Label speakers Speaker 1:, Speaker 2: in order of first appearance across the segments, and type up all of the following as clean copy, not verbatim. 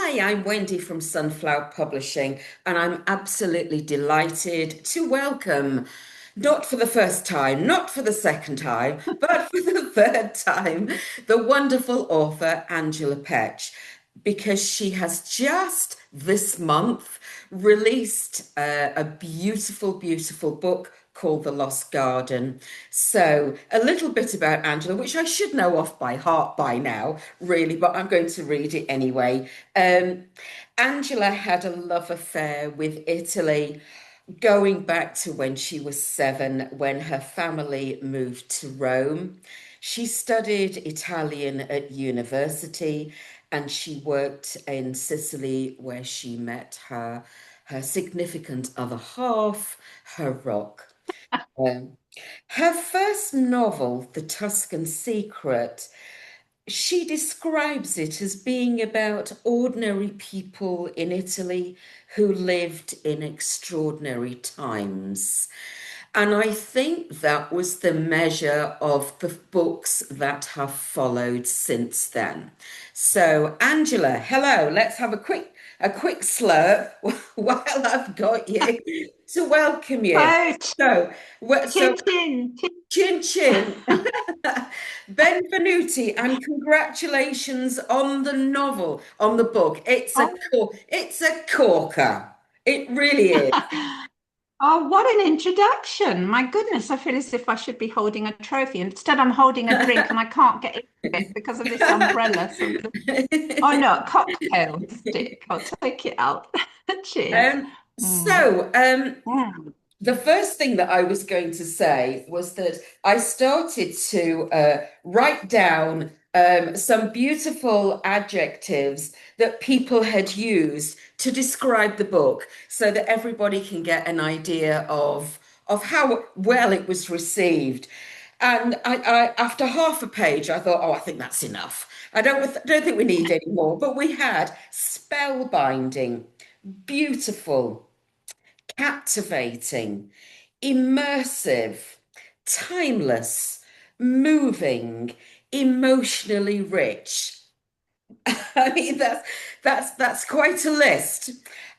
Speaker 1: Hi, I'm Wendy from Sunflower Publishing, and I'm absolutely delighted to welcome, not for the first time, not for the second time, but for the third time, the wonderful author Angela Petch, because she has just this month released a beautiful, beautiful book called The Lost Garden. So, a little bit about Angela, which I should know off by heart by now, really, but I'm going to read it anyway. Um, Angela had a love affair with Italy going back to when she was 7, when her family moved to Rome. She studied Italian at university and she worked in Sicily where she met her significant other half, her rock. Um, Her first novel, The Tuscan Secret, she describes it as being about ordinary people in Italy who lived in extraordinary times. And I think that was the measure of the books that have followed since then. So, Angela, hello. Let's have a quick slurp while I've got you to welcome you.
Speaker 2: Oh,
Speaker 1: So, so
Speaker 2: chin chin.
Speaker 1: chin chin. Benvenuti and congratulations on the novel, on the book.
Speaker 2: Oh.
Speaker 1: It's a corker. It really is.
Speaker 2: Oh, what an introduction. My goodness, I feel as if I should be holding a trophy. Instead, I'm holding a drink and I can't get into it because of this umbrella. So, oh no, a cocktail stick. I'll take it out. Cheers. Mm.
Speaker 1: So,
Speaker 2: Mm.
Speaker 1: the first thing that I was going to say was that I started to write down some beautiful adjectives that people had used to describe the book so that everybody can get an idea of how well it was received. And after half a page, I thought, oh, I think that's enough. I don't think we need any more. But we had spellbinding, beautiful, captivating, immersive, timeless, moving, emotionally rich. I mean, that's quite a list.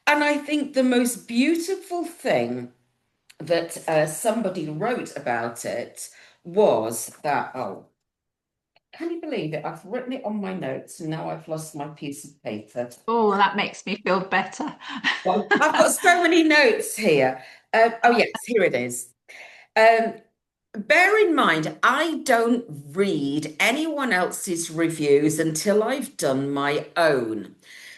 Speaker 1: And I think the most beautiful thing that somebody wrote about it was that, oh, can you believe it? I've written it on my notes and now I've lost my piece of paper.
Speaker 2: Oh, that makes me feel better.
Speaker 1: Well, I've got so many notes here. Oh, yes, here it is. Um, Bear in mind, I don't read anyone else's reviews until I've done my own,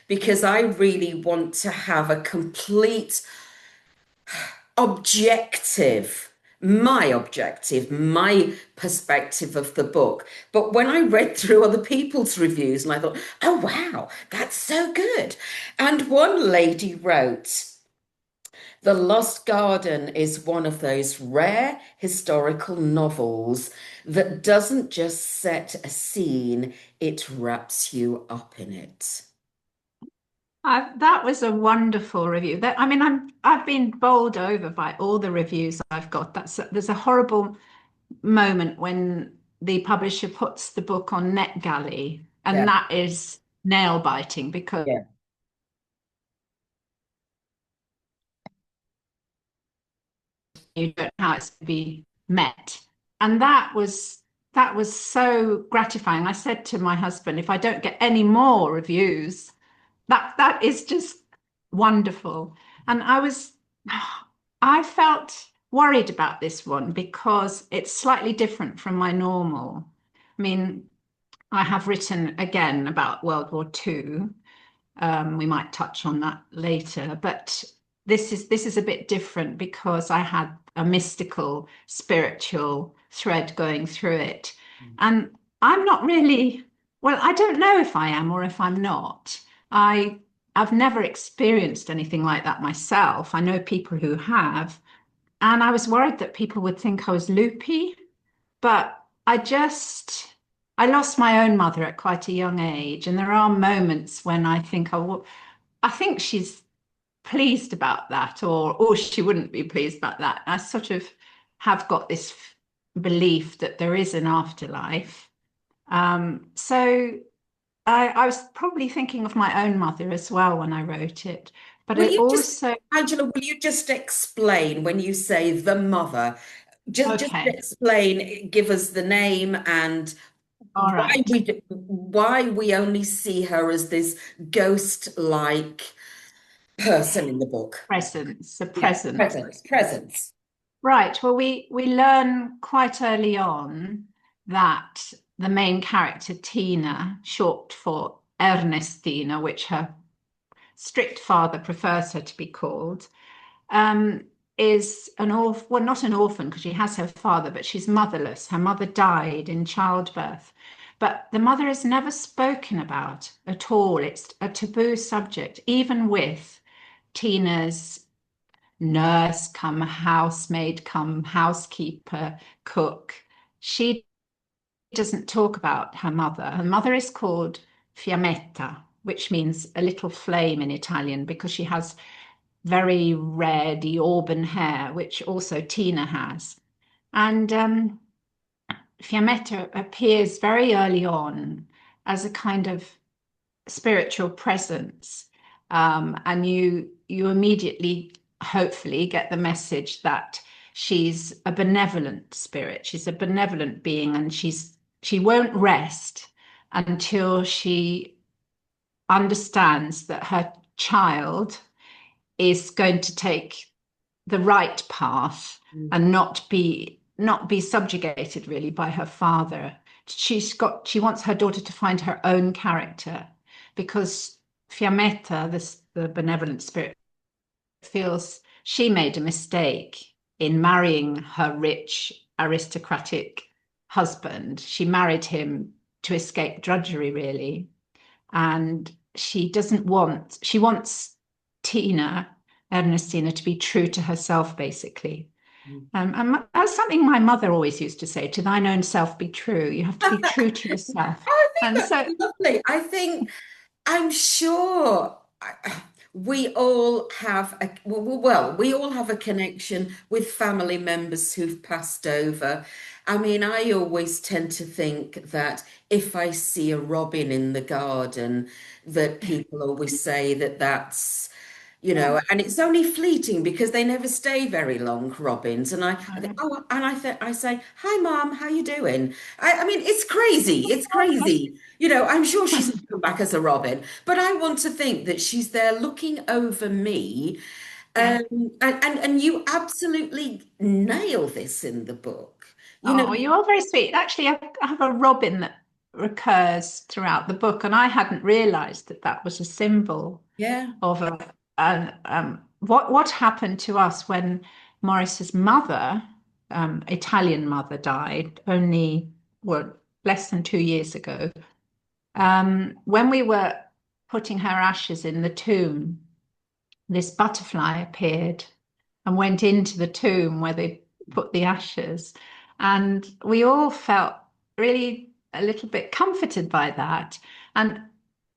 Speaker 1: because I really want to have a complete objective, my objective, my perspective of the book. But when I read through other people's reviews and I thought, oh, wow, that's so good. And one lady wrote, the Lost Garden is one of those rare historical novels that doesn't just set a scene, it wraps you up in it.
Speaker 2: That was a wonderful review. That I mean, I've been bowled over by all the reviews I've got. There's a horrible moment when the publisher puts the book on NetGalley,
Speaker 1: Yeah,
Speaker 2: and that is nail biting because
Speaker 1: yeah.
Speaker 2: you don't know how it's to be met. And that was so gratifying. I said to my husband, if I don't get any more reviews, that is just wonderful. And I felt worried about this one because it's slightly different from my normal. I mean, I have written again about World War II. We might touch on that later, but this is a bit different because I had a mystical, spiritual thread going through it. And I'm not really, well, I don't know if I am or if I'm not. I I've never experienced anything like that myself. I know people who have, and I was worried that people would think I was loopy, but I lost my own mother at quite a young age, and there are moments when I think, oh, I think she's pleased about that, or she wouldn't be pleased about that. I sort of have got this belief that there is an afterlife. So I was probably thinking of my own mother as well when I wrote it, but
Speaker 1: Will
Speaker 2: it
Speaker 1: you just,
Speaker 2: also,
Speaker 1: Angela, will you just explain when you say the mother? Just
Speaker 2: okay,
Speaker 1: explain, give us the name and
Speaker 2: all right.
Speaker 1: why we only see her as this ghost-like person in the book.
Speaker 2: Presence, a
Speaker 1: Yeah,
Speaker 2: presence.
Speaker 1: presence, presence.
Speaker 2: Right. Well, we learn quite early on that the main character, Tina, short for Ernestina, which her strict father prefers her to be called, um, is an orphan, well, not an orphan because she has her father, but she's motherless. Her mother died in childbirth. But the mother is never spoken about at all. It's a taboo subject, even with Tina's nurse, come housemaid, come housekeeper, cook. She doesn't talk about her mother. Her mother is called Fiammetta, which means a little flame in Italian because she has very red auburn hair, which also Tina has. And Fiammetta appears very early on as a kind of spiritual presence, and you immediately, hopefully, get the message that she's a benevolent spirit. She's a benevolent being, and she won't rest until she understands that her child is going to take the right path
Speaker 1: Mm.
Speaker 2: and not be subjugated really by her father. She wants her daughter to find her own character because Fiammetta, the benevolent spirit, feels she made a mistake in marrying her rich aristocratic husband. She married him to escape drudgery, really, and she wants Tina, Ernestina, to be true to herself, basically.
Speaker 1: Mm.
Speaker 2: And that's something my mother always used to say, to thine own self be true. You have to be true to yourself.
Speaker 1: I think
Speaker 2: And
Speaker 1: that's
Speaker 2: so,
Speaker 1: lovely. I'm sure we all have we all have a connection with family members who've passed over. I mean, I always tend to think that if I see a robin in the garden, that people always say that that's, and it's only fleeting because they never stay very long, robins. And I think, oh, and I say, hi, Mom, how you doing? I mean, it's crazy. It's crazy. I'm sure she's not come back as a robin, but I want to think that she's there looking over me.
Speaker 2: yeah.
Speaker 1: And you absolutely nail this in the book. You know,
Speaker 2: Oh, you are very sweet. Actually, I have a robin that recurs throughout the book, and I hadn't realized that that was a symbol
Speaker 1: yeah,
Speaker 2: of what happened to us when Morris's mother, Italian mother, died only, well, less than 2 years ago. When we were putting her ashes in the tomb, this butterfly appeared and went into the tomb where they put the ashes. And we all felt really a little bit comforted by that. And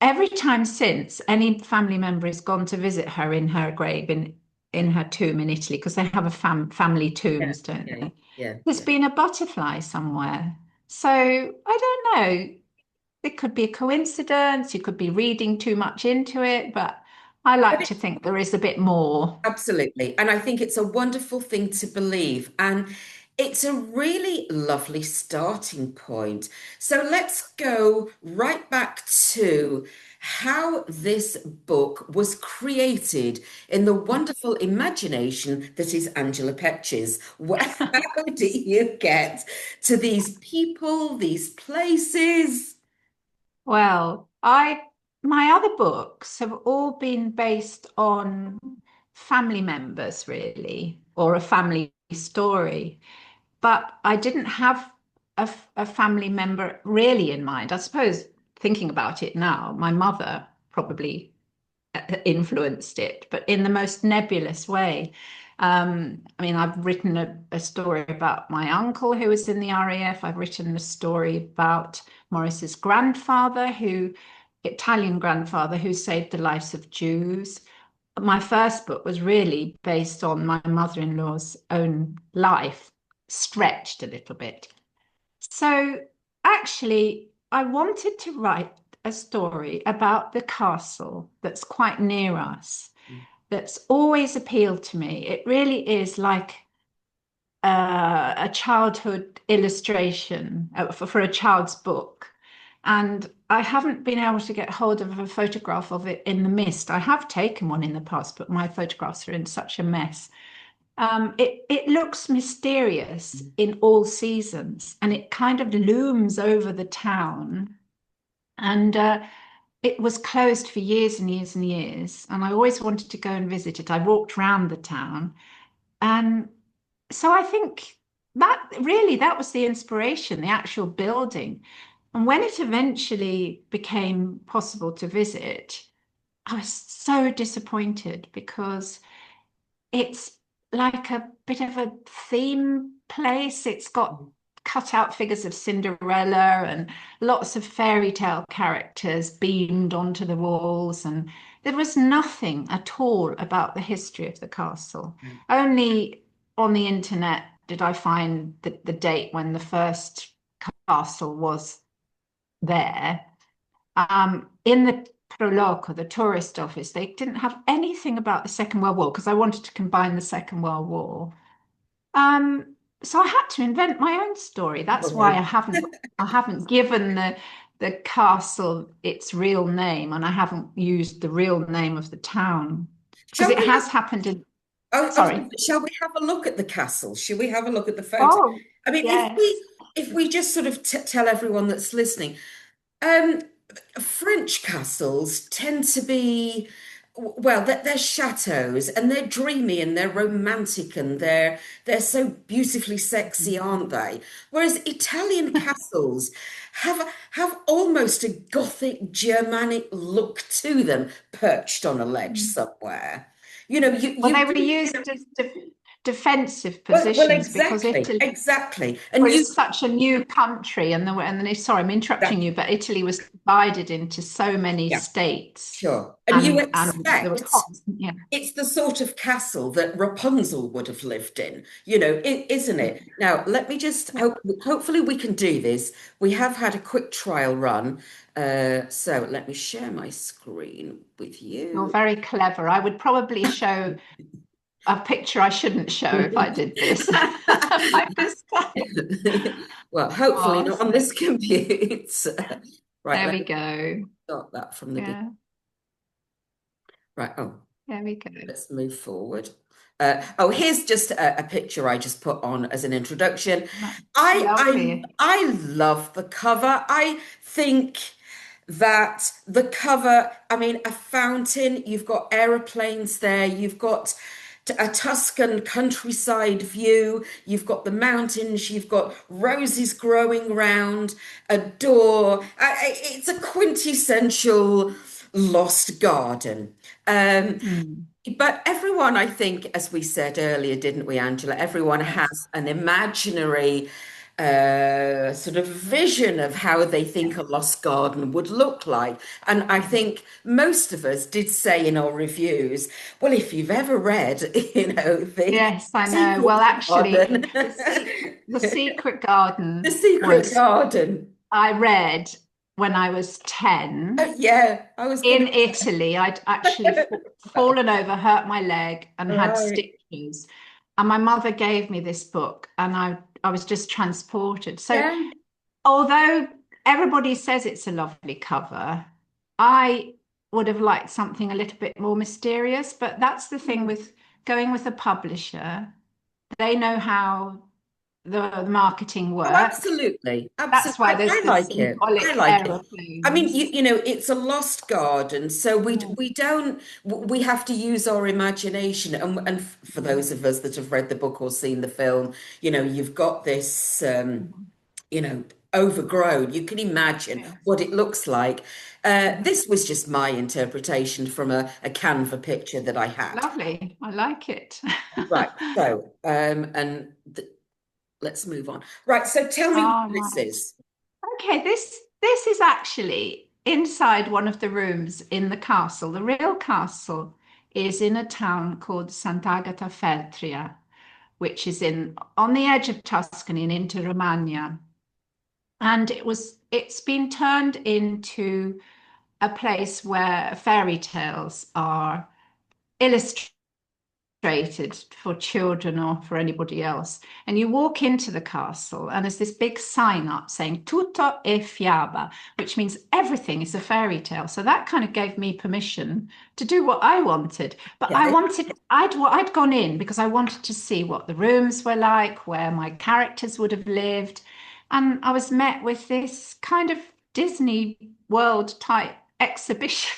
Speaker 2: every time since, any family member has gone to visit her in her grave, in her tomb in Italy, because they have a family
Speaker 1: yeah,
Speaker 2: tombs, don't
Speaker 1: yeah,
Speaker 2: they?
Speaker 1: yeah,
Speaker 2: There's
Speaker 1: yeah.
Speaker 2: been a butterfly somewhere. So I don't know. It could be a coincidence. You could be reading too much into it, but I like to think there is a bit more.
Speaker 1: Absolutely. And I think it's a wonderful thing to believe. And it's a really lovely starting point. So let's go right back to how this book was created in the wonderful imagination that is Angela Petch's. How do you get to these people, these places?
Speaker 2: Well, my other books have all been based on family members, really, or a family story. But I didn't have a family member really in mind. I suppose thinking about it now, my mother probably influenced it, but in the most nebulous way. I mean, I've written a story about my uncle who was in the RAF. I've written a story about Morris's grandfather, Italian grandfather, who saved the lives of Jews. My first book was really based on my mother-in-law's own life, stretched a little bit. So actually, I wanted to write a story about the castle that's quite near us that's always appealed to me. It really is like a childhood illustration for a child's book. And I haven't been able to get hold of a photograph of it in the mist. I have taken one in the past, but my photographs are in such a mess. It looks mysterious in all seasons, and it kind of looms over the town. And it was closed for years and years and years, and I always wanted to go and visit it. I walked around the town, and so I think that was the inspiration, the actual building. And when it eventually became possible to visit, I was so disappointed because it's like a bit of a theme place. It's got cut out figures of Cinderella and lots of fairy tale characters beamed onto the walls. And there was nothing at all about the history of the castle. Only on the internet did I find the date when the first castle was there. In the Proloco, the tourist office, they didn't have anything about the Second World War because I wanted to combine the Second World War. So I had to invent my own story. That's why I haven't given the castle its real name, and I haven't used the real name of the town because
Speaker 1: Shall
Speaker 2: it
Speaker 1: we
Speaker 2: has
Speaker 1: have,
Speaker 2: happened in.
Speaker 1: oh,
Speaker 2: Sorry.
Speaker 1: shall we have a look at the castle? Shall we have a look at the photo?
Speaker 2: Oh,
Speaker 1: I mean,
Speaker 2: yes.
Speaker 1: if we just sort of tell everyone that's listening, um, French castles tend to be, well, they're chateaux and they're dreamy and they're romantic and they're so beautifully sexy, aren't they? Whereas Italian castles have almost a Gothic Germanic look to them, perched on a ledge somewhere. You know,
Speaker 2: Well,
Speaker 1: you
Speaker 2: they were used as defensive
Speaker 1: well,
Speaker 2: positions because
Speaker 1: exactly,
Speaker 2: Italy
Speaker 1: exactly, and you
Speaker 2: was such a new country, and sorry, I'm interrupting
Speaker 1: exactly,
Speaker 2: you, but Italy was divided into so many
Speaker 1: yeah,
Speaker 2: states,
Speaker 1: sure, and you
Speaker 2: and there was
Speaker 1: expect.
Speaker 2: yeah.
Speaker 1: It's the sort of castle that Rapunzel would have lived in, you know, isn't it? Now, let me just hopefully we can do this. We have had a quick trial run. So let me share my screen with
Speaker 2: You're
Speaker 1: you.
Speaker 2: very clever. I would probably show a picture I shouldn't show if I did this. My mistake.
Speaker 1: Well, hopefully
Speaker 2: Oh,
Speaker 1: not on
Speaker 2: so
Speaker 1: this computer. Right,
Speaker 2: there
Speaker 1: let
Speaker 2: we
Speaker 1: me
Speaker 2: go.
Speaker 1: start that from the beginning.
Speaker 2: Yeah,
Speaker 1: Right, oh,
Speaker 2: there we go.
Speaker 1: let's move forward. Oh, here's just a picture I just put on as an introduction.
Speaker 2: That's
Speaker 1: I I
Speaker 2: lovely.
Speaker 1: I love the cover. I think that the cover, I mean, a fountain, you've got aeroplanes there, you've got a Tuscan countryside view, you've got the mountains, you've got roses growing round, a door. It's a quintessential lost garden. Um,
Speaker 2: Mm,
Speaker 1: but everyone, I think, as we said earlier, didn't we, Angela? Everyone
Speaker 2: yes.
Speaker 1: has an imaginary sort of vision of how they think a lost garden would look like. And I think most of us did say in our reviews, well, if you've ever read, you know, the
Speaker 2: Yes, I know.
Speaker 1: Secret
Speaker 2: Well, actually,
Speaker 1: Garden,
Speaker 2: the Secret
Speaker 1: the
Speaker 2: Garden
Speaker 1: Secret
Speaker 2: was
Speaker 1: Garden.
Speaker 2: I read when I was 10
Speaker 1: Yeah, I was going
Speaker 2: in
Speaker 1: to
Speaker 2: Italy. I'd actually
Speaker 1: say.
Speaker 2: fallen over, hurt my leg, and had
Speaker 1: Right.
Speaker 2: stitches. And my mother gave me this book, and I was just transported. So,
Speaker 1: Yeah.
Speaker 2: although everybody says it's a lovely cover, I would have liked something a little bit more mysterious. But that's the thing with going with a publisher. They know how the marketing
Speaker 1: Oh,
Speaker 2: works.
Speaker 1: absolutely.
Speaker 2: That's
Speaker 1: Absolutely.
Speaker 2: why there's
Speaker 1: I
Speaker 2: the
Speaker 1: like it. I
Speaker 2: symbolic
Speaker 1: like it. I mean,
Speaker 2: aeroplanes.
Speaker 1: you know, it's a lost garden, so
Speaker 2: Yeah.
Speaker 1: we don't we have to use our imagination. And for those of us that have read the book or seen the film, you know, you've got this you know, overgrown. You can imagine
Speaker 2: Yes.
Speaker 1: what it looks like. This was just my interpretation from a Canva picture that I had.
Speaker 2: Lovely. I like it.
Speaker 1: Right. So, and th let's move on. Right. So tell me what
Speaker 2: All
Speaker 1: this
Speaker 2: right.
Speaker 1: is.
Speaker 2: Okay, this is actually inside one of the rooms in the castle. The real castle is in a town called Sant'Agata Feltria, which is in on the edge of Tuscany and into Romagna. And it was it's been turned into a place where fairy tales are illustrated for children or for anybody else. And you walk into the castle, and there's this big sign up saying "Tutto è fiaba," which means everything is a fairy tale. So that kind of gave me permission to do what I wanted. But
Speaker 1: Okay.
Speaker 2: I'd gone in because I wanted to see what the rooms were like, where my characters would have lived. And I was met with this kind of Disney World type exhibition.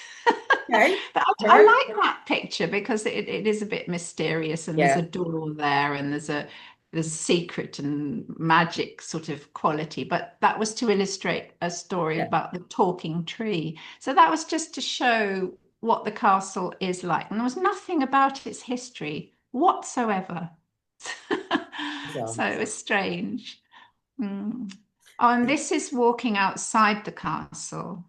Speaker 1: Okay.
Speaker 2: But
Speaker 1: Right.
Speaker 2: I like that picture because it is a bit mysterious, and there's a
Speaker 1: Yeah.
Speaker 2: door there, and there's secret and magic sort of quality. But that was to illustrate a story
Speaker 1: Yeah.
Speaker 2: about the talking tree. So that was just to show what the castle is like. And there was nothing about its history whatsoever. So
Speaker 1: Bizarre.
Speaker 2: it was strange. Mm. Oh, and this is walking outside the castle.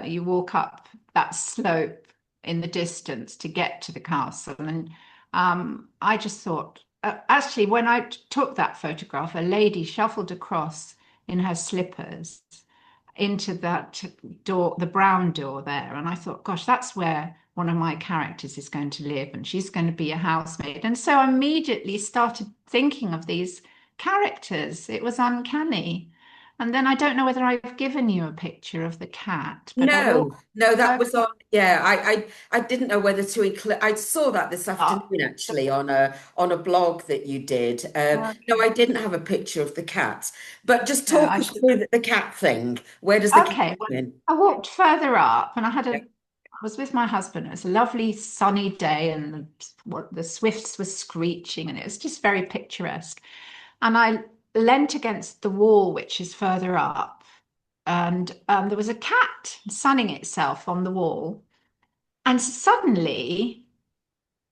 Speaker 2: You walk up that slope in the distance to get to the castle. And I just thought, actually, when I took that photograph, a lady shuffled across in her slippers into that door, the brown door there. And I thought, gosh, that's where one of my characters is going to live, and she's going to be a housemaid. And so I immediately started thinking of these characters. It was uncanny. And then I don't know whether I've given you a picture of the cat, but I
Speaker 1: No,
Speaker 2: walked
Speaker 1: no, that
Speaker 2: her
Speaker 1: was on. Yeah, I didn't know whether to include. I saw that this
Speaker 2: up.
Speaker 1: afternoon actually on a blog that you did. No,
Speaker 2: Okay.
Speaker 1: I didn't have a picture of the cat, but just
Speaker 2: No,
Speaker 1: talk
Speaker 2: I
Speaker 1: us
Speaker 2: should.
Speaker 1: through the cat thing. Where does the cat
Speaker 2: Okay. Well,
Speaker 1: come in?
Speaker 2: I walked further up, and
Speaker 1: Yeah.
Speaker 2: I was with my husband. It was a lovely sunny day, and the swifts were screeching, and it was just very picturesque. And I leant against the wall, which is further up, and there was a cat sunning itself on the wall. And suddenly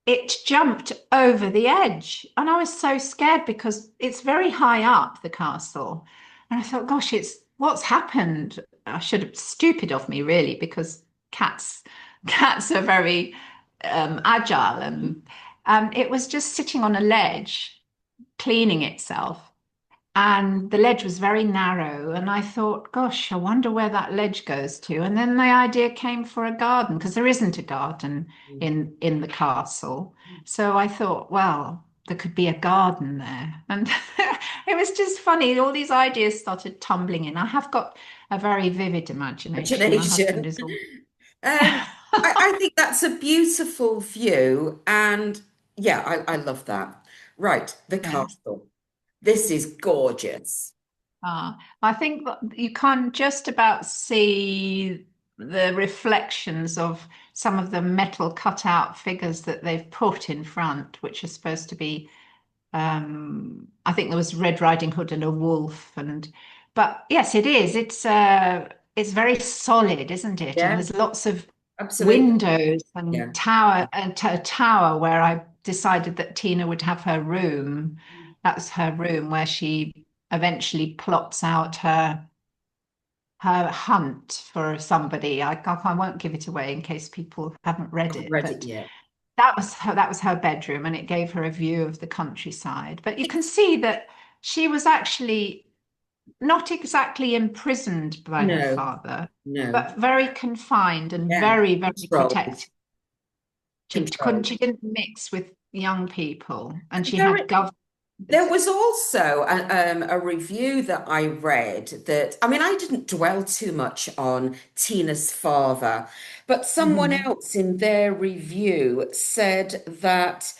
Speaker 2: it jumped over the edge. And I was so scared because it's very high up, the castle. And I thought, gosh, it's what's happened? I should have stupid of me, really, because cats are very agile, and it was just sitting on a ledge, cleaning itself. And the ledge was very narrow. And I thought, gosh, I wonder where that ledge goes to. And then the idea came for a garden, because there isn't a garden in the castle. So I thought, well, there could be a garden there. And it was just funny. All these ideas started tumbling in. I have got a very vivid imagination. My husband
Speaker 1: Imagination.
Speaker 2: is all
Speaker 1: I think that's a beautiful view, and yeah, I love that. Right, the
Speaker 2: yeah.
Speaker 1: castle. This is gorgeous.
Speaker 2: I think that you can just about see the reflections of some of the metal cutout figures that they've put in front, which are supposed to be, I think there was Red Riding Hood and a wolf, but yes, it is. It's very solid, isn't it? And
Speaker 1: Yeah,
Speaker 2: there's lots of
Speaker 1: absolutely.
Speaker 2: windows
Speaker 1: Yeah.
Speaker 2: and a tower where I decided that Tina would have her room. That's her room where she eventually plots out her hunt for somebody. I won't give it away in case people haven't read
Speaker 1: Haven't
Speaker 2: it,
Speaker 1: read it
Speaker 2: but
Speaker 1: yet.
Speaker 2: that was her bedroom, and it gave her a view of the countryside. But you can see that she was actually not exactly imprisoned by her
Speaker 1: No,
Speaker 2: father,
Speaker 1: no.
Speaker 2: but very confined and
Speaker 1: Yeah.
Speaker 2: very, very
Speaker 1: Controlled.
Speaker 2: protected.
Speaker 1: Controlled.
Speaker 2: She didn't mix with young people, and she
Speaker 1: There,
Speaker 2: had governors.
Speaker 1: there was also a review that I read that, I mean, I didn't dwell too much on Tina's father, but someone
Speaker 2: Mhm.
Speaker 1: else in their review said that,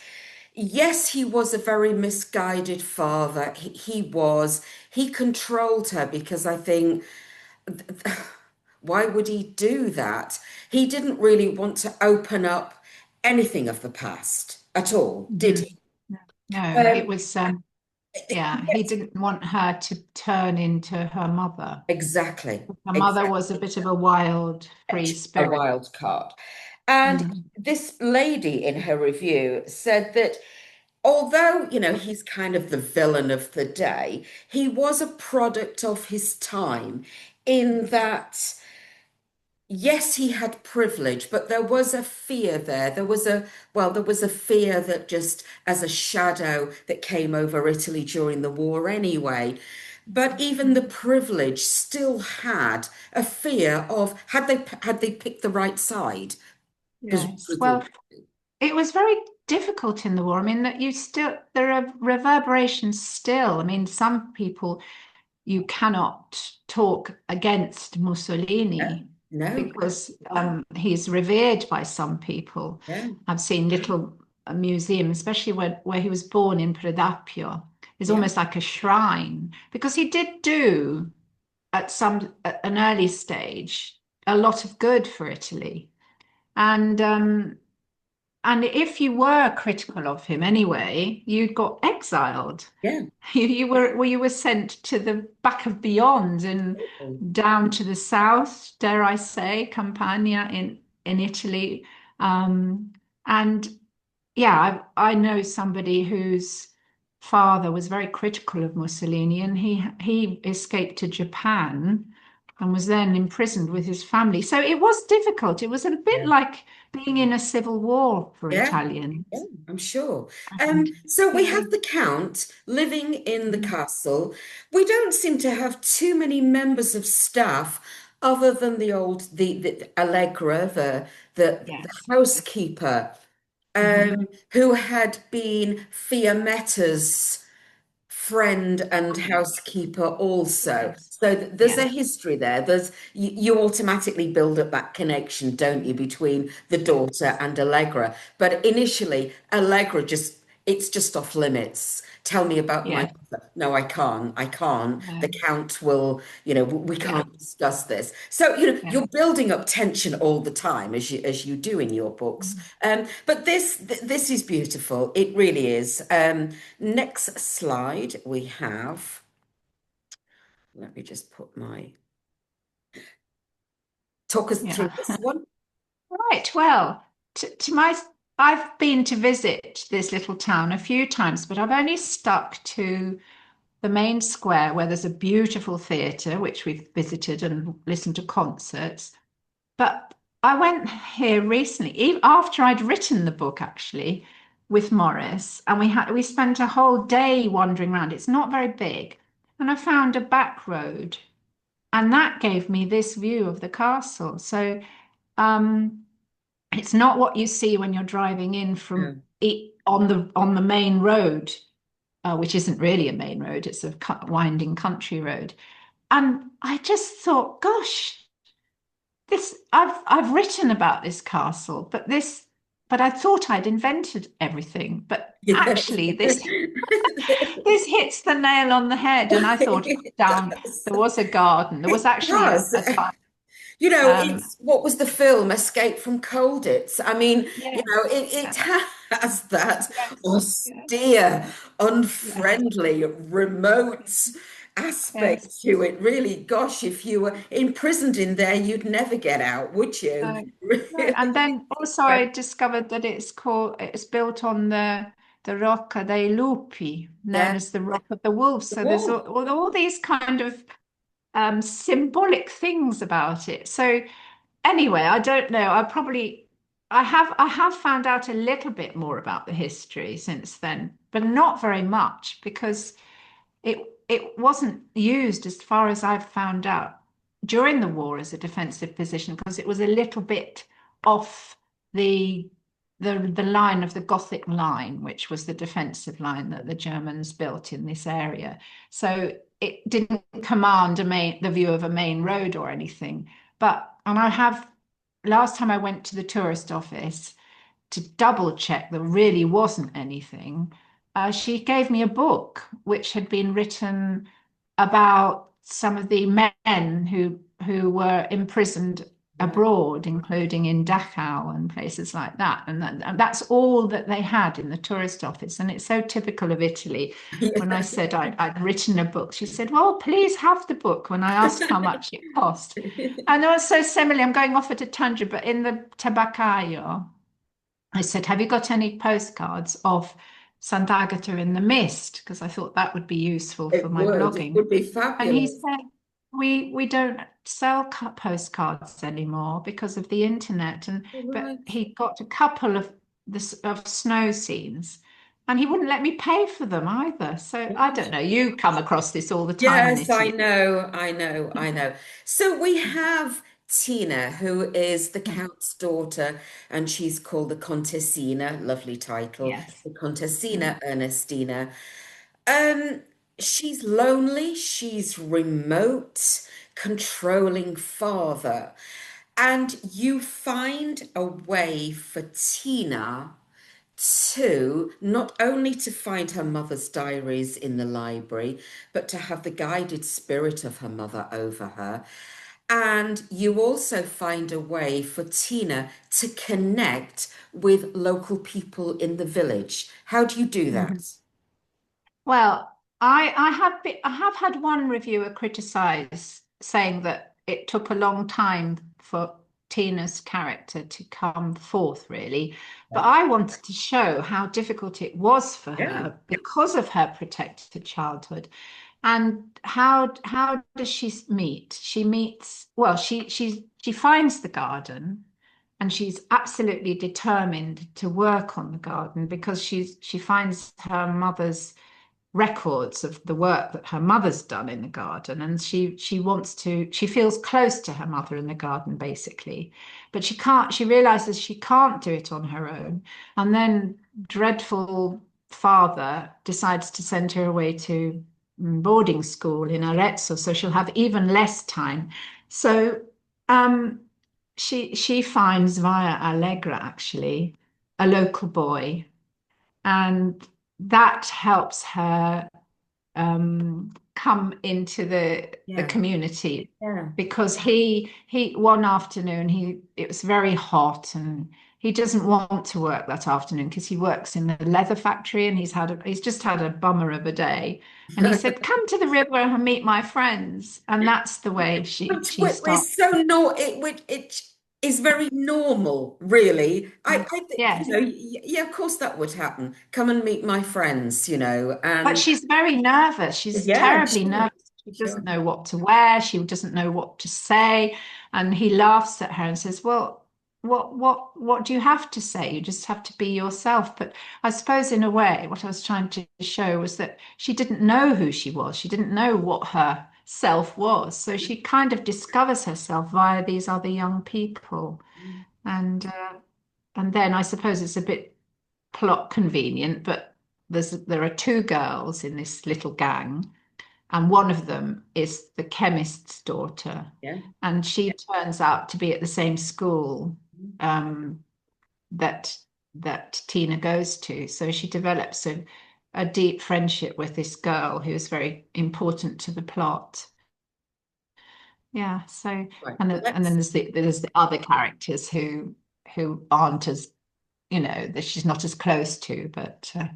Speaker 1: yes, he was a very misguided father. He controlled her because I think, why would he do that? He didn't really want to open up anything of the past at all, did
Speaker 2: Mhm.
Speaker 1: he?
Speaker 2: No, it
Speaker 1: Um,
Speaker 2: was, yeah, he didn't want her to turn into her mother.
Speaker 1: exactly,
Speaker 2: Her mother
Speaker 1: exactly.
Speaker 2: was a bit of a wild, free
Speaker 1: A
Speaker 2: spirit.
Speaker 1: wild card. And
Speaker 2: Mm.
Speaker 1: this lady in her review said that although, he's kind of the villain of the day, he was a product of his time in that, yes, he had privilege, but there was a fear there. There was a fear that just as a shadow that came over Italy during the war anyway. but even the privileged still had a fear of had they picked the right side?
Speaker 2: Yes. Well, it was very difficult in the war. I mean, that you still, there are reverberations still. I mean, some people, you cannot talk against
Speaker 1: Yeah,
Speaker 2: Mussolini
Speaker 1: no,
Speaker 2: because he's revered by some people.
Speaker 1: yeah,
Speaker 2: I've seen little museums, especially where he was born in Predapio, is
Speaker 1: yeah,
Speaker 2: almost like a shrine because he did do at an early stage a lot of good for Italy. And and if you were critical of him anyway, you got exiled.
Speaker 1: yeah.
Speaker 2: You were sent to the back of beyond and down to the south, dare I say, Campania in Italy. Um, and yeah, I know somebody whose father was very critical of Mussolini, and he escaped to Japan and was then imprisoned with his family. So it was difficult. It was a bit
Speaker 1: Yeah.
Speaker 2: like being in a civil war for
Speaker 1: Yeah, yeah,
Speaker 2: Italians.
Speaker 1: I'm sure.
Speaker 2: And
Speaker 1: So we
Speaker 2: yeah,
Speaker 1: have the Count living in the castle. We don't seem to have too many members of staff other than the Allegra, the
Speaker 2: yes,
Speaker 1: housekeeper,
Speaker 2: hmm
Speaker 1: who had been Fiametta's friend and housekeeper also.
Speaker 2: yes,
Speaker 1: So there's a
Speaker 2: yes,
Speaker 1: history there. You automatically build up that connection, don't you, between the daughter and Allegra. But initially, Allegra it's just off limits. Tell me about my
Speaker 2: yes,
Speaker 1: mother. No, I can't. I can't. The
Speaker 2: no,
Speaker 1: Count will, we
Speaker 2: yeah,
Speaker 1: can't discuss this. So,
Speaker 2: yeah,
Speaker 1: you're building up tension all the time as you do in your books. But this is beautiful. It really is. Next slide, we have, let me just talk us through
Speaker 2: yeah.
Speaker 1: this one.
Speaker 2: Right. Well, to my, I've been to visit this little town a few times, but I've only stuck to the main square where there's a beautiful theatre, which we've visited and listened to concerts. But I went here recently, even after I'd written the book, actually, with Morris, and we spent a whole day wandering around. It's not very big, and I found a back road, and that gave me this view of the castle. So um, it's not what you see when you're driving in
Speaker 1: Yeah.
Speaker 2: from it on the main road, which isn't really a main road. It's a winding country road. And I just thought, gosh, this I've written about this castle, but I thought I'd invented everything. But
Speaker 1: Yes.
Speaker 2: actually, this hits the nail on the head. And I thought
Speaker 1: It
Speaker 2: down
Speaker 1: does.
Speaker 2: there was a garden. There was
Speaker 1: It
Speaker 2: actually
Speaker 1: does.
Speaker 2: a time.
Speaker 1: It's what was the film Escape from Colditz? I mean,
Speaker 2: Yes,
Speaker 1: it has that
Speaker 2: yes, yes,
Speaker 1: austere,
Speaker 2: yes,
Speaker 1: unfriendly, remote aspect
Speaker 2: yes.
Speaker 1: to it. Really, gosh, if you were imprisoned in there, you'd never get out, would you?
Speaker 2: No, no. And
Speaker 1: Really?
Speaker 2: then also I discovered that it's built on the Rocca dei Lupi, known
Speaker 1: Yeah,
Speaker 2: as the Rock of the Wolves.
Speaker 1: the
Speaker 2: So there's
Speaker 1: wall.
Speaker 2: all these kind of symbolic things about it. So anyway, I don't know. I have found out a little bit more about the history since then, but not very much because it it wasn't used as far as I've found out during the war as a defensive position because it was a little bit off the the line of the Gothic line, which was the defensive line that the Germans built in this area. So it didn't command the view of a main road or anything. But and I have last time I went to the tourist office to double check there really wasn't anything, she gave me a book which had been written about some of the men who were imprisoned
Speaker 1: Right.
Speaker 2: abroad, including in Dachau and places like that. And that's all that they had in the tourist office. And it's so typical of Italy. When I said I'd written a book, she said, "Well, please have the book." When I asked how much it cost. And also similarly, I'm going off at a tangent, but in the Tabaccaio, I said, "Have you got any postcards of Sant'Agata in the Mist?" Because I thought that would be useful for
Speaker 1: It
Speaker 2: my
Speaker 1: would. It
Speaker 2: blogging.
Speaker 1: would be
Speaker 2: And he
Speaker 1: fabulous.
Speaker 2: said, we don't sell postcards anymore because of the internet. And but
Speaker 1: Right.
Speaker 2: he got a couple of of snow scenes. And he wouldn't let me pay for them either. So I don't know. You come across this all the time in
Speaker 1: Yes, I
Speaker 2: Italy.
Speaker 1: know, I know, I know. So we have Tina, who is the Count's daughter, and she's called the Contessina, lovely title,
Speaker 2: Yes.
Speaker 1: the
Speaker 2: Mm.
Speaker 1: Contessina Ernestina. Um, she's lonely, she's remote, controlling father. And you find a way for Tina to not only to find her mother's diaries in the library, but to have the guided spirit of her mother over her. And you also find a way for Tina to connect with local people in the village. How do you do
Speaker 2: Mhm.
Speaker 1: that?
Speaker 2: Well, I have had one reviewer criticize saying that it took a long time for Tina's character to come forth, really. But
Speaker 1: Yeah.
Speaker 2: I wanted to show how difficult it was for
Speaker 1: Yeah.
Speaker 2: her because of her protected childhood. And how does she meet? She meets, well, she finds the garden and she's absolutely determined to work on the garden because she finds her mother's records of the work that her mother's done in the garden, and she feels close to her mother in the garden basically, but she realizes she can't do it on her own, and then dreadful father decides to send her away to boarding school in Arezzo, so she'll have even less time. So um she finds via Allegra actually a local boy, and that helps her come into the
Speaker 1: Yeah.
Speaker 2: community
Speaker 1: Yeah.
Speaker 2: because he one afternoon it was very hot and he doesn't want to work that afternoon because he works in the leather factory and he's just had a bummer of a day, and he said, come to the river and meet my friends, and that's the way she starts.
Speaker 1: It's so no, it is very normal, really. I think,
Speaker 2: Yes.
Speaker 1: yeah, of course that would happen. Come and meet my friends,
Speaker 2: But
Speaker 1: and
Speaker 2: she's very nervous. She's
Speaker 1: yeah,
Speaker 2: terribly
Speaker 1: sure,
Speaker 2: nervous. She
Speaker 1: sure.
Speaker 2: doesn't know what to wear. She doesn't know what to say. And he laughs at her and says, well, what do you have to say? You just have to be yourself. But I suppose in a way, what I was trying to show was that she didn't know who she was. She didn't know what her self was. So she kind of discovers herself via these other young people. And then I suppose it's a bit plot convenient, but there are two girls in this little gang, and one of them is the chemist's daughter,
Speaker 1: Yeah.
Speaker 2: and she turns out to be at the same school um, that Tina goes to. So she develops a deep friendship with this girl who is very important to the plot. Yeah. So
Speaker 1: Right.
Speaker 2: and then
Speaker 1: Let's.
Speaker 2: there's the other characters who aren't as, that she's not as close to, but yeah.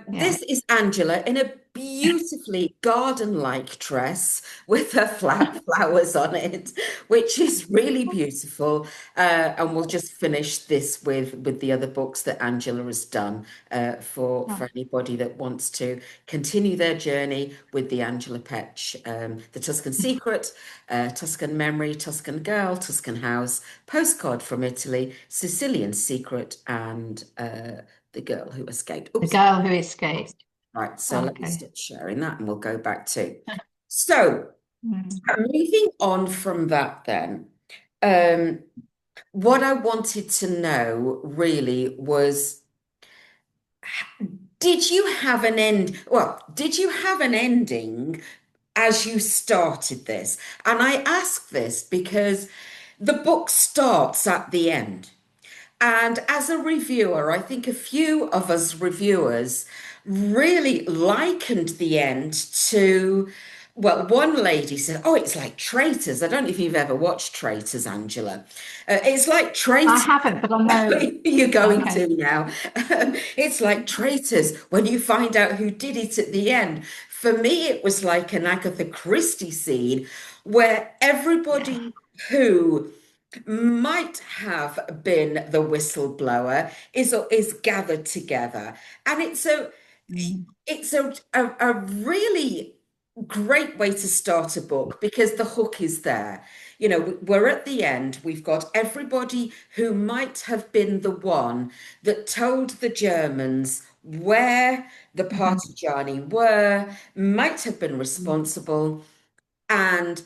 Speaker 1: This is Angela in a beautifully garden-like dress with her flat flowers on it, which is really beautiful. And we'll just finish this with the other books that Angela has done for anybody that wants to continue their journey with the Angela Petch, The Tuscan Secret, Tuscan Memory, Tuscan Girl, Tuscan House, Postcard from Italy, Sicilian Secret, and The Girl Who Escaped.
Speaker 2: The
Speaker 1: Oops.
Speaker 2: girl who escaped.
Speaker 1: Right, so let me
Speaker 2: Okay.
Speaker 1: stop sharing that and we'll go back to. So,
Speaker 2: Mm.
Speaker 1: moving on from that, then, um, what I wanted to know really was, did you have an end? Well, did you have an ending as you started this? And I ask this because the book starts at the end. And as a reviewer, I think a few of us reviewers really likened the end to, well, one lady said, oh, it's like Traitors. I don't know if you've ever watched Traitors, Angela. It's like
Speaker 2: I
Speaker 1: Traitors.
Speaker 2: haven't, but I know.
Speaker 1: You're going
Speaker 2: Okay.
Speaker 1: to now. It's like Traitors when you find out who did it at the end. For me, it was like an Agatha Christie scene where
Speaker 2: Yeah.
Speaker 1: everybody who might have been the whistleblower is gathered together, and
Speaker 2: Mm.
Speaker 1: it's a really great way to start a book because the hook is there. We're at the end. We've got everybody who might have been the one that told the Germans where the
Speaker 2: Mhm.
Speaker 1: partigiani were, might have been responsible, and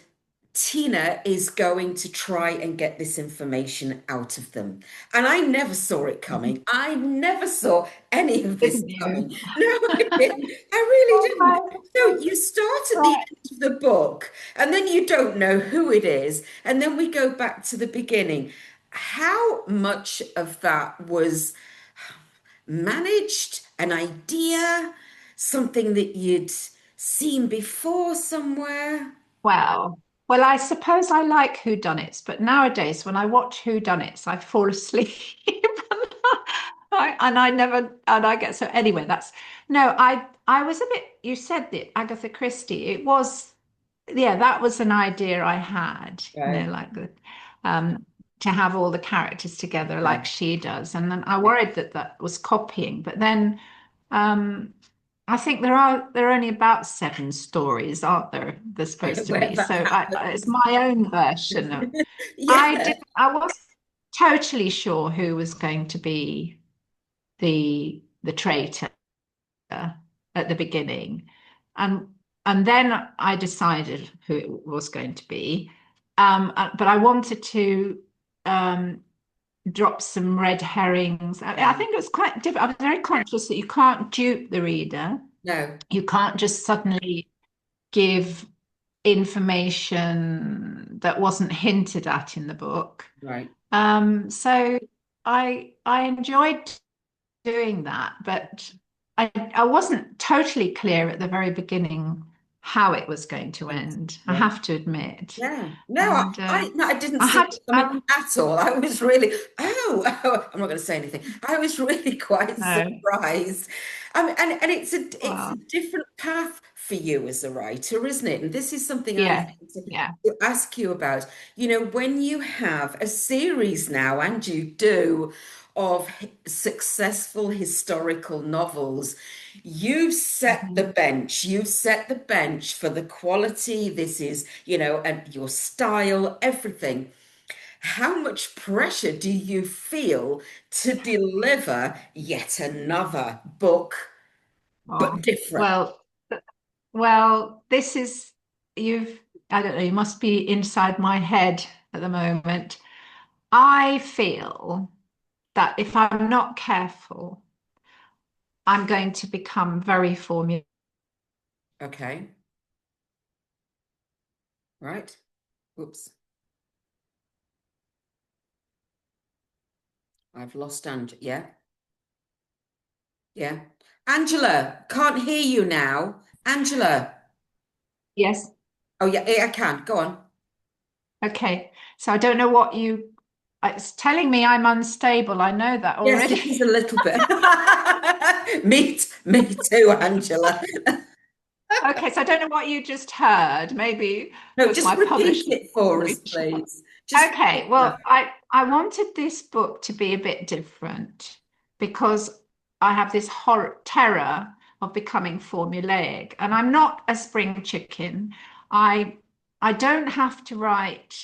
Speaker 1: Tina is going to try and get this information out of them. And I never saw it
Speaker 2: Mhm.
Speaker 1: coming. I never saw any of this
Speaker 2: Didn't
Speaker 1: coming.
Speaker 2: you?
Speaker 1: No, I didn't. I really didn't.
Speaker 2: Oh,
Speaker 1: So you start at the
Speaker 2: right.
Speaker 1: end of the book, and then you don't know who it is. And then we go back to the beginning. How much of that was managed, an idea, something that you'd seen before somewhere?
Speaker 2: Well, well, I suppose I like whodunits, but nowadays when I watch whodunits, I fall asleep. And I never, and I get so anyway, that's no, I was a bit, you said that Agatha Christie, it was, yeah, that was an idea I had,
Speaker 1: Right.
Speaker 2: like the to have all the characters together
Speaker 1: Yeah.
Speaker 2: like she does. And then I
Speaker 1: Yeah.
Speaker 2: worried that that was copying, but then um I think there are only about seven stories, aren't there? There's supposed to
Speaker 1: Where
Speaker 2: be.
Speaker 1: that
Speaker 2: So it's
Speaker 1: happens.
Speaker 2: my own version of.
Speaker 1: Yeah.
Speaker 2: I wasn't totally sure who was going to be the traitor at the beginning, and and then I decided who it was going to be. But I wanted to um, drop some red herrings. I
Speaker 1: Yeah.
Speaker 2: think it was quite difficult. I was very conscious that you can't dupe the reader.
Speaker 1: No.
Speaker 2: You can't just suddenly give information that wasn't hinted at in the book.
Speaker 1: Right.
Speaker 2: So I enjoyed doing that, but I wasn't totally clear at the very beginning how it was going to end, I
Speaker 1: Yeah.
Speaker 2: have to admit.
Speaker 1: Yeah. No,
Speaker 2: And
Speaker 1: no, I didn't
Speaker 2: I
Speaker 1: see
Speaker 2: had
Speaker 1: it coming at all. I was really, I'm not going to say anything. I was really quite
Speaker 2: no,
Speaker 1: surprised. And it's a
Speaker 2: well,
Speaker 1: different path for you as a writer, isn't it? And this is something I
Speaker 2: yeah,
Speaker 1: want to
Speaker 2: yeah.
Speaker 1: ask you about. When you have a series now, and you do, of successful historical novels,
Speaker 2: Mhm.
Speaker 1: you've set the bench for the quality. This is, and your style, everything. How much pressure do you feel to deliver yet another book, but
Speaker 2: Oh,
Speaker 1: different?
Speaker 2: well, this is you've I don't know, you must be inside my head at the moment. I feel that if I'm not careful, I'm going to become very formulaic.
Speaker 1: Okay, right. Oops, I've lost Angela. Yeah, yeah. Angela, can't hear you now. Angela.
Speaker 2: Yes.
Speaker 1: Oh, yeah, I can. Go on.
Speaker 2: Okay. So I don't know what it's telling me I'm unstable. I know that
Speaker 1: Yes, it
Speaker 2: already.
Speaker 1: is a little bit. Me too, Angela.
Speaker 2: Okay, so I don't know what you just heard. Maybe it
Speaker 1: No,
Speaker 2: was
Speaker 1: just
Speaker 2: my
Speaker 1: repeat
Speaker 2: publishing
Speaker 1: it for us,
Speaker 2: language.
Speaker 1: please. Just
Speaker 2: Okay,
Speaker 1: repeat that.
Speaker 2: well, I wanted this book to be a bit different because I have this horror terror of becoming formulaic, and I'm not a spring chicken. I I don't have to write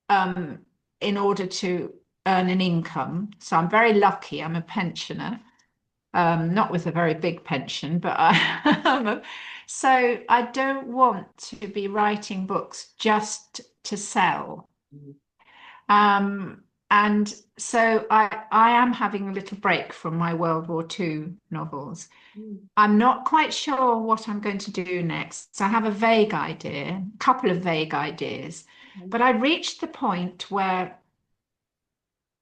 Speaker 2: um, in order to earn an income, so I'm very lucky. I'm a pensioner, not with a very big pension, but so I don't want to be writing books just to sell. Um, and so I am having a little break from my World War II novels.
Speaker 1: Mm.
Speaker 2: I'm not quite sure what I'm going to do next. So I have a vague idea, a couple of vague ideas, but I reached the point where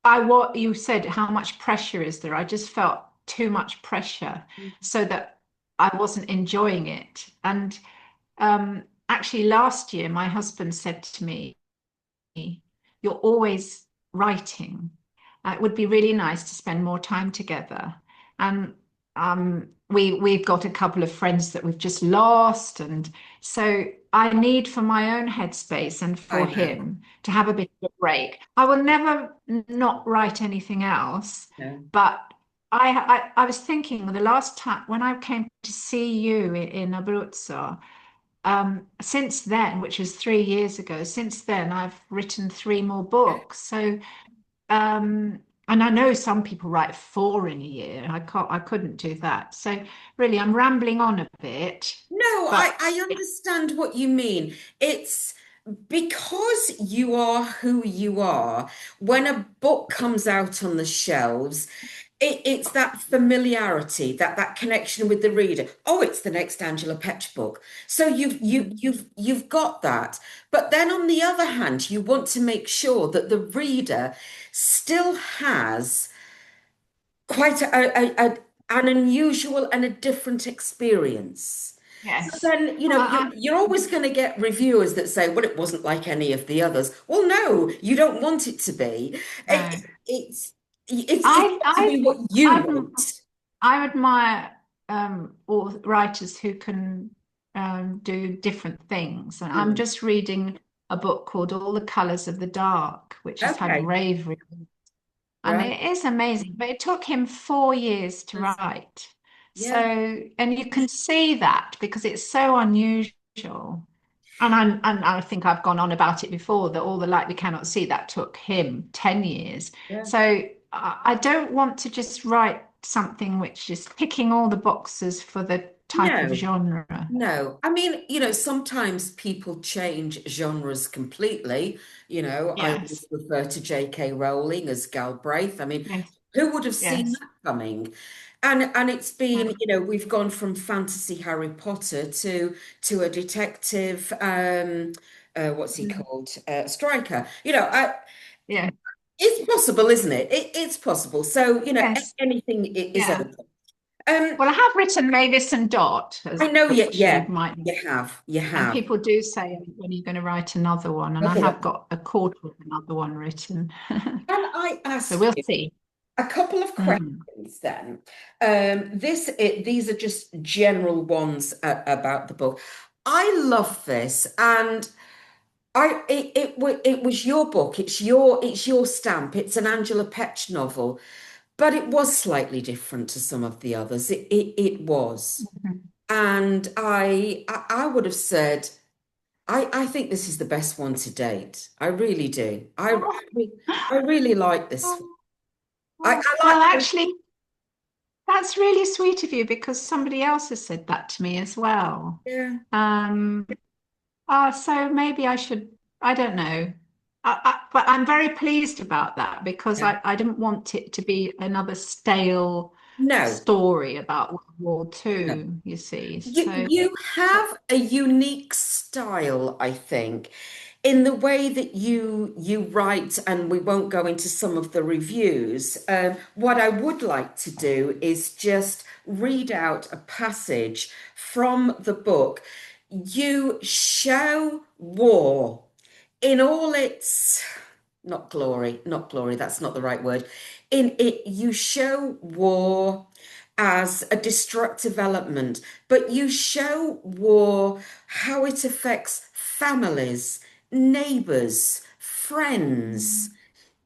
Speaker 2: what you said, how much pressure is there? I just felt too much pressure so that I wasn't enjoying it. And actually, last year, my husband said to me, you're always writing. It would be really nice to spend more time together. And we've got a couple of friends that we've just lost, and so I need for my own headspace and
Speaker 1: I
Speaker 2: for
Speaker 1: know.
Speaker 2: him to have a bit of a break. I will never not write anything else,
Speaker 1: No.
Speaker 2: but I was thinking the last time when I came to see you in Abruzzo, since then, which was 3 years ago, since then I've written three more
Speaker 1: Yeah.
Speaker 2: books. So um, And I know some people write four in a year. I couldn't do that. So really, I'm rambling on a bit,
Speaker 1: No, I
Speaker 2: but
Speaker 1: understand what you mean. It's because you are who you are. When a book comes out on the shelves, it's that familiarity, that connection with the reader. Oh, it's the next Angela Petch book. So you've got that. But then on the other hand, you want to make sure that the reader still has quite an unusual and a different experience. So
Speaker 2: yes.
Speaker 1: then,
Speaker 2: Well,
Speaker 1: you're always going to get reviewers that say, well, it wasn't like any of the others. Well, no, you don't want it to be.
Speaker 2: no.
Speaker 1: It's
Speaker 2: I
Speaker 1: got to
Speaker 2: I
Speaker 1: be what you
Speaker 2: I
Speaker 1: want.
Speaker 2: I admire writers who can do different things. And I'm
Speaker 1: Mm.
Speaker 2: just reading a book called All the Colors of the Dark, which has had
Speaker 1: Okay,
Speaker 2: rave reviews. And
Speaker 1: right.
Speaker 2: it is amazing, but it took him 4 years to
Speaker 1: That's,
Speaker 2: write. So,
Speaker 1: yeah,
Speaker 2: and you can see that because it's so unusual. And I think I've gone on about it before that All the Light We Cannot See, that took him 10 years.
Speaker 1: yeah.
Speaker 2: So I don't want to just write something which is ticking all the boxes for the type of
Speaker 1: No.
Speaker 2: genre.
Speaker 1: No, I mean, sometimes people change genres completely. I always
Speaker 2: Yes.
Speaker 1: refer to J.K. Rowling as Galbraith. I mean,
Speaker 2: Yes.
Speaker 1: who would have seen
Speaker 2: Yes.
Speaker 1: that coming? And it's
Speaker 2: Yeah.
Speaker 1: been, we've gone from fantasy Harry Potter to a detective, what's he
Speaker 2: Mm.
Speaker 1: called? Striker.
Speaker 2: Yeah.
Speaker 1: It's possible, isn't it? It's possible. So,
Speaker 2: Yes.
Speaker 1: anything is
Speaker 2: Yeah.
Speaker 1: open. Um,
Speaker 2: Well, I have written Mavis and Dot,
Speaker 1: I
Speaker 2: as
Speaker 1: know, yeah,
Speaker 2: which you
Speaker 1: yeah,
Speaker 2: might,
Speaker 1: you
Speaker 2: and
Speaker 1: have.
Speaker 2: people do say when are you going to write another one, and I
Speaker 1: Another
Speaker 2: have
Speaker 1: one.
Speaker 2: got a quarter of another one written.
Speaker 1: Can I
Speaker 2: So
Speaker 1: ask
Speaker 2: we'll
Speaker 1: you
Speaker 2: see.
Speaker 1: a couple of
Speaker 2: Mm.
Speaker 1: questions then? These are just general ones about the book. I love this, and it was your book. It's your stamp. It's an Angela Petch novel, but it was slightly different to some of the others. It was,
Speaker 2: Mhm.
Speaker 1: and I would have said I think this is the best one to date. I really do. I really like this one. I
Speaker 2: Well,
Speaker 1: like.
Speaker 2: actually, that's really sweet of you because somebody else has said that to me as well.
Speaker 1: Yeah.
Speaker 2: Um, so maybe I should, I don't know. But I'm very pleased about that because
Speaker 1: Yeah.
Speaker 2: I didn't want it to be another stale
Speaker 1: No,
Speaker 2: story about World War
Speaker 1: no.
Speaker 2: Two, you see.
Speaker 1: You
Speaker 2: So,
Speaker 1: you
Speaker 2: but
Speaker 1: have a unique style, I think, in the way that you write, and we won't go into some of the reviews. What I would like to do is just read out a passage from the book. You show war in all its not glory, that's not the right word. In it, you show war as a destructive element, but you show war how it affects families, neighbors, friends.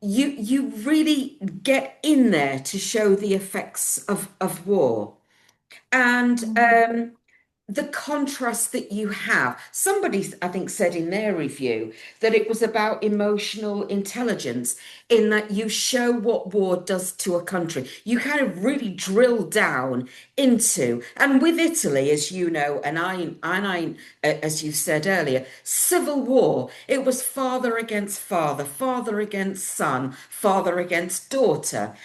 Speaker 1: You really get in there to show the effects of war. And the contrast that you have. Somebody, I think, said in their review that it was about emotional intelligence, in that you show what war does to a country. You kind of really drill down into, and with Italy, as you know, as you said earlier, civil war. It was father against father, father against son, father against daughter.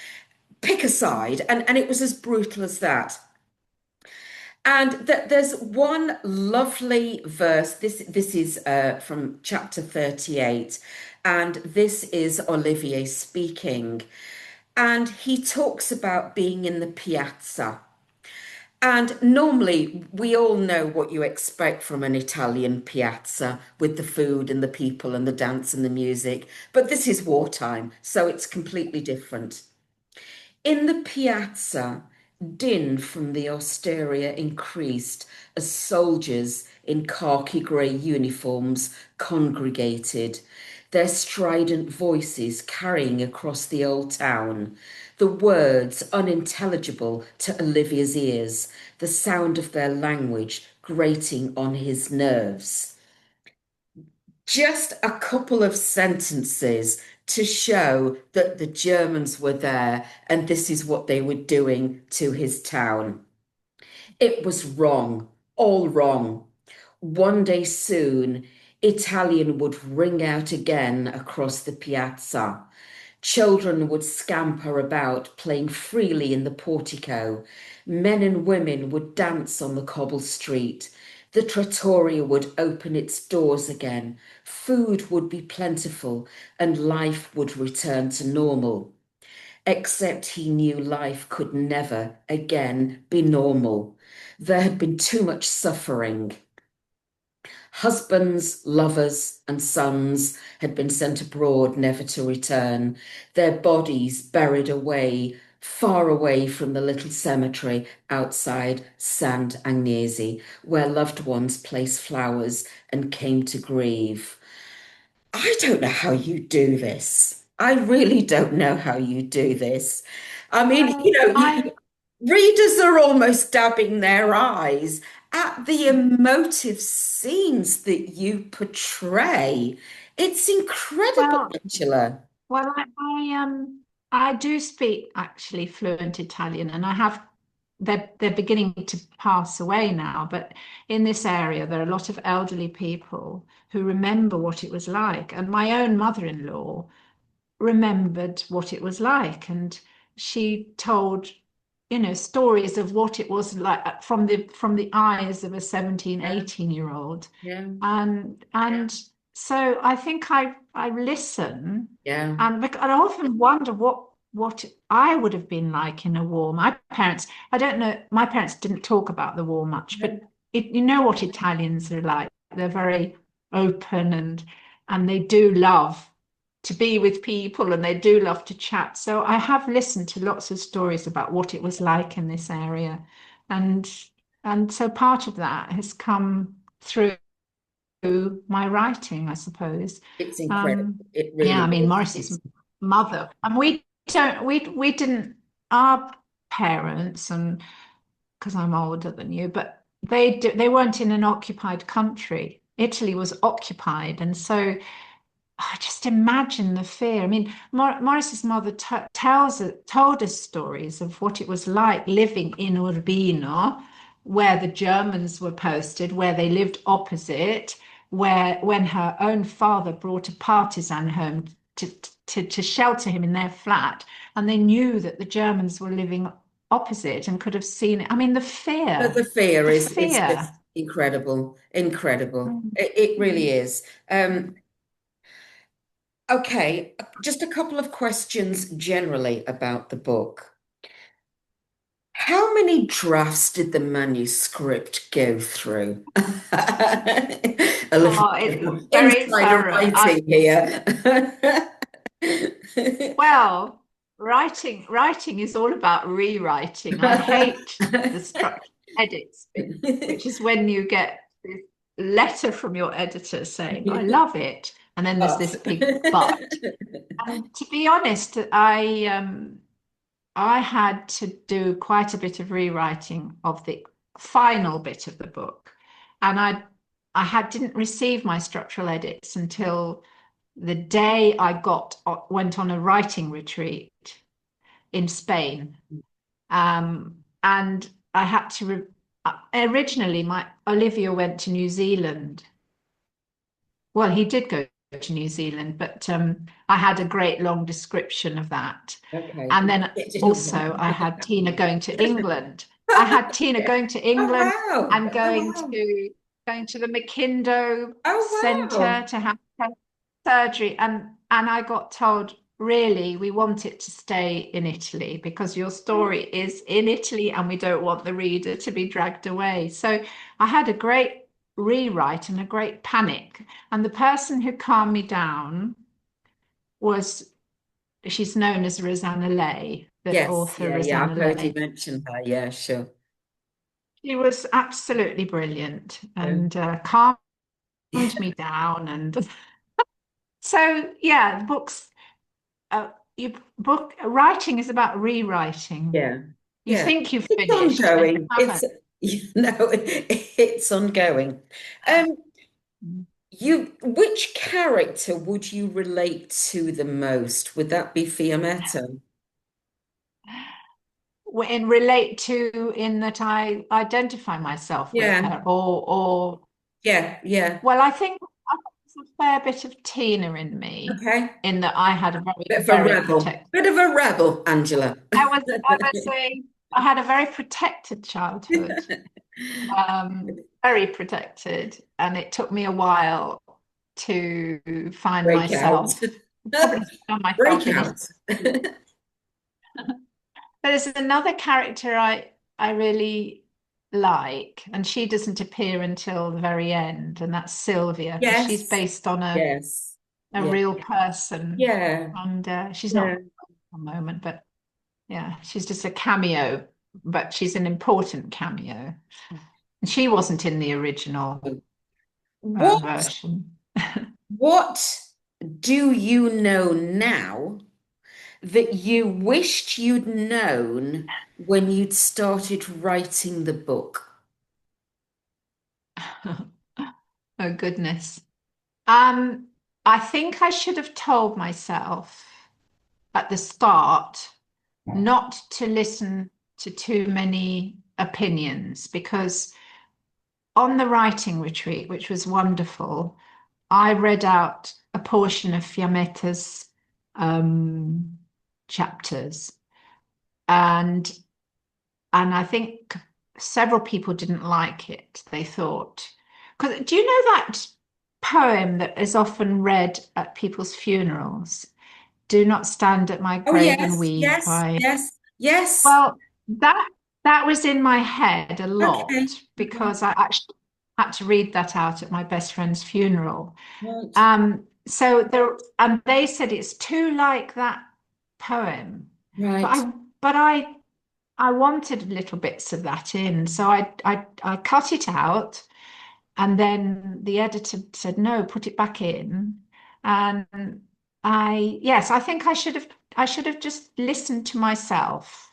Speaker 1: Pick a side, and it was as brutal as that. And there's one lovely verse. This is from chapter 38, and this is Olivier speaking. And he talks about being in the piazza. And normally, we all know what you expect from an Italian piazza with the food and the people and the dance and the music. But this is wartime, so it's completely different. In the piazza, din from the osteria increased as soldiers in khaki grey uniforms congregated, their strident voices carrying across the old town, the words unintelligible to Olivia's ears, the sound of their language grating on his nerves. Just a couple of sentences to show that the Germans were there and this is what they were doing to his town. It was wrong, all wrong. One day soon, Italian would ring out again across the piazza. Children would scamper about, playing freely in the portico. Men and women would dance on the cobble street. The trattoria would open its doors again. Food would be plentiful, and life would return to normal. Except he knew life could never again be normal. There had been too much suffering. Husbands, lovers, and sons had been sent abroad, never to return, their bodies buried away, far away from the little cemetery outside Sant Agnesi, where loved ones placed flowers and came to grieve. I don't know how you do this. I really don't know how you do this. I mean,
Speaker 2: I
Speaker 1: readers are almost dabbing their eyes at the emotive scenes that you portray. It's incredible,
Speaker 2: well,
Speaker 1: Angela.
Speaker 2: I do speak actually fluent Italian, and I have they're beginning to pass away now. But in this area, there are a lot of elderly people who remember what it was like, and my own mother-in-law remembered what it was like, and she told, stories of what it was like from the eyes of a 17,
Speaker 1: Yeah,
Speaker 2: 18 year old.
Speaker 1: yeah,
Speaker 2: And so I think I listen,
Speaker 1: yeah.
Speaker 2: and I often wonder what I would have been like in a war. I don't know, my parents didn't talk about the war much, but you know what Italians are like. They're very open, and they do love to be with people, and they do love to chat. So I have listened to lots of stories about what it was like in this area. And so part of that has come through my writing, I suppose.
Speaker 1: It's incredible.
Speaker 2: Um,
Speaker 1: It
Speaker 2: yeah,
Speaker 1: really
Speaker 2: I mean,
Speaker 1: is.
Speaker 2: Morris's mother, and we didn't, our parents, and because I'm older than you, but they weren't in an occupied country. Italy was occupied, and so I just imagine the fear. I mean, Morris's mother t told us stories of what it was like living in Urbino, where the Germans were posted, where they lived opposite, where when her own father brought a partisan home to shelter him in their flat, and they knew that the Germans were living opposite and could have seen it. I mean,
Speaker 1: But the fear
Speaker 2: the
Speaker 1: is just
Speaker 2: fear.
Speaker 1: incredible, incredible.
Speaker 2: Mm.
Speaker 1: It really is. Okay, just a couple of questions generally about the book. How many drafts did the manuscript go through? A little
Speaker 2: Oh,
Speaker 1: bit
Speaker 2: it's
Speaker 1: of
Speaker 2: very
Speaker 1: insider
Speaker 2: thorough.
Speaker 1: writing here.
Speaker 2: Well, writing is all about rewriting. I hate the structure edits bit, which is when you get this letter from your editor saying, "I love it," and then there's
Speaker 1: But
Speaker 2: this big but. And to be honest, I had to do quite a bit of rewriting of the final bit of the book, and I had didn't receive my structural edits until the day I went on a writing retreat in Spain. And I had to originally my Olivia went to New Zealand. Well, he did go to New Zealand, but I had a great long description of that.
Speaker 1: okay,
Speaker 2: And then
Speaker 1: it didn't
Speaker 2: also
Speaker 1: work.
Speaker 2: I had Tina going to England. I had Tina
Speaker 1: Yeah.
Speaker 2: going to
Speaker 1: Oh
Speaker 2: England
Speaker 1: wow.
Speaker 2: and
Speaker 1: Oh wow.
Speaker 2: going to the McKindo
Speaker 1: Oh
Speaker 2: Centre
Speaker 1: wow.
Speaker 2: to have surgery. And I got told, really, we want it to stay in Italy because your story is in Italy and we don't want the reader to be dragged away. So I had a great rewrite and a great panic. And the person who calmed me down was, she's known as Rosanna Leigh, the
Speaker 1: Yes,
Speaker 2: author
Speaker 1: yeah, yeah. I've
Speaker 2: Rosanna
Speaker 1: heard you
Speaker 2: Leigh.
Speaker 1: mention her. Yeah, sure.
Speaker 2: She was absolutely brilliant
Speaker 1: Yeah.
Speaker 2: and calmed me down. And so, yeah, you book writing is about rewriting.
Speaker 1: Yeah.
Speaker 2: You
Speaker 1: Yeah.
Speaker 2: think you've
Speaker 1: It's
Speaker 2: finished and you
Speaker 1: ongoing.
Speaker 2: haven't.
Speaker 1: It's it's ongoing. Um, which character would you relate to the most? Would that be Fiammetta?
Speaker 2: In relate to in that I identify myself with
Speaker 1: Yeah,
Speaker 2: her, or
Speaker 1: yeah, yeah.
Speaker 2: well, I think there's a fair bit of Tina in me,
Speaker 1: Okay.
Speaker 2: in that I had a very,
Speaker 1: Bit of a
Speaker 2: very
Speaker 1: rebel.
Speaker 2: protected.
Speaker 1: Bit of a rebel, Angela.
Speaker 2: I had a very protected childhood, very protected, and it took me a while to find
Speaker 1: Break out.
Speaker 2: myself. Probably found myself
Speaker 1: Break
Speaker 2: in a.
Speaker 1: out.
Speaker 2: There's another character I really like, and she doesn't appear until the very end, and that's Sylvia, because she's
Speaker 1: Yes,
Speaker 2: based on
Speaker 1: yes,
Speaker 2: a
Speaker 1: yeah,
Speaker 2: real person,
Speaker 1: yeah,
Speaker 2: and she's not
Speaker 1: yeah.
Speaker 2: at the moment, but yeah, she's just a cameo, but she's an important cameo. And she wasn't in the original
Speaker 1: What
Speaker 2: version.
Speaker 1: what do you know now that you wished you'd known when you'd started writing the book?
Speaker 2: Oh goodness. Um, I think I should have told myself at the start not to listen to too many opinions, because on the writing retreat, which was wonderful, I read out a portion of Fiammetta's um, chapters, and I think several people didn't like it. They thought, because do you know that poem that is often read at people's funerals? Do not stand at my
Speaker 1: Oh,
Speaker 2: grave and
Speaker 1: yes,
Speaker 2: weep.
Speaker 1: yes, yes, yes.
Speaker 2: Well, that was in my head a
Speaker 1: Okay.
Speaker 2: lot,
Speaker 1: Okay.
Speaker 2: because I actually had to read that out at my best friend's funeral.
Speaker 1: Right.
Speaker 2: So there, and they said it's too like that poem, but
Speaker 1: Right.
Speaker 2: I wanted little bits of that in, so I cut it out, and then the editor said, no, put it back in. And yes, I think I should have just listened to myself,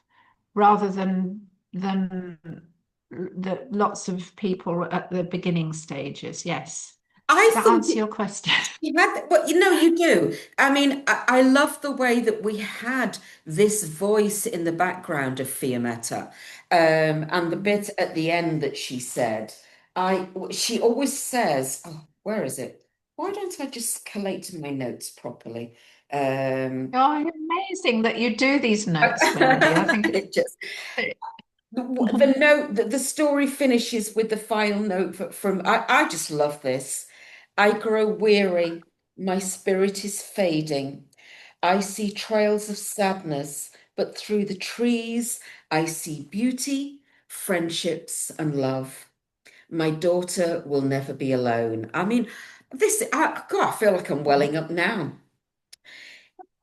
Speaker 2: rather than the lots of people at the beginning stages. Yes.
Speaker 1: I
Speaker 2: Does that
Speaker 1: think
Speaker 2: answer your question?
Speaker 1: you had, well, you do. I mean, I love the way that we had this voice in the background of Fiammetta, and the bit at the end that she said. She always says, "Oh, where is it? Why don't I just collate my notes properly?" Um,
Speaker 2: Oh, amazing that you do these notes, Wendy. I think
Speaker 1: it just the note that the story finishes with the final note from I just love this. I grow weary, my spirit is fading. I see trails of sadness, but through the trees I see beauty, friendships, and love. My daughter will never be alone. I mean, God, I feel like I'm welling up now.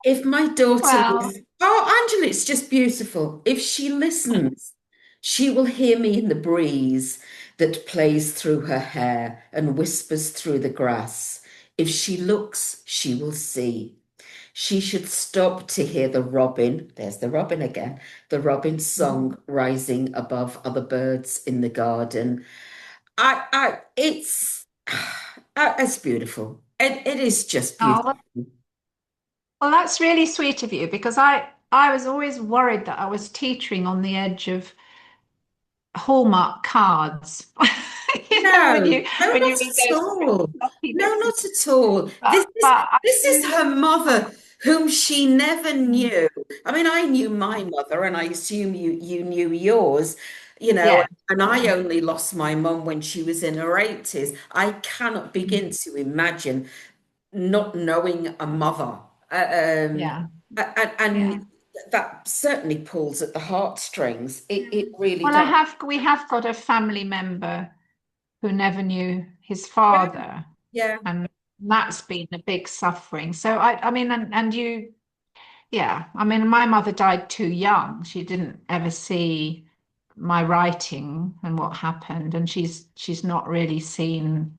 Speaker 1: If my daughter
Speaker 2: well,
Speaker 1: listens, oh, Angela, it's just beautiful. If she listens, she will hear me in the breeze that plays through her hair and whispers through the grass. If she looks, she will see. She should stop to hear the robin, there's the robin again, the robin song rising above other birds in the garden. It's, it's beautiful. It is just beautiful.
Speaker 2: oh, well, that's really sweet of you, because I was always worried that I was teetering on the edge of Hallmark cards. You know,
Speaker 1: No, no,
Speaker 2: when
Speaker 1: not
Speaker 2: you read
Speaker 1: at
Speaker 2: those
Speaker 1: all.
Speaker 2: floppy
Speaker 1: No,
Speaker 2: bits,
Speaker 1: not at all.
Speaker 2: but I
Speaker 1: This is
Speaker 2: do
Speaker 1: her mother, whom she never
Speaker 2: love.
Speaker 1: knew. I mean, I knew my mother, and I assume you knew yours,
Speaker 2: Yeah,
Speaker 1: and I
Speaker 2: yeah,
Speaker 1: only lost my mum when she was in her 80s. I cannot begin to imagine not knowing a mother.
Speaker 2: yeah, yeah.
Speaker 1: And that certainly pulls at the heartstrings. It really
Speaker 2: Well,
Speaker 1: does.
Speaker 2: we have got a family member who never knew his
Speaker 1: Yeah,
Speaker 2: father,
Speaker 1: yeah.
Speaker 2: and that's been a big suffering. So I mean, and you, yeah, I mean, my mother died too young. She didn't ever see my writing and what happened, and she's not really seen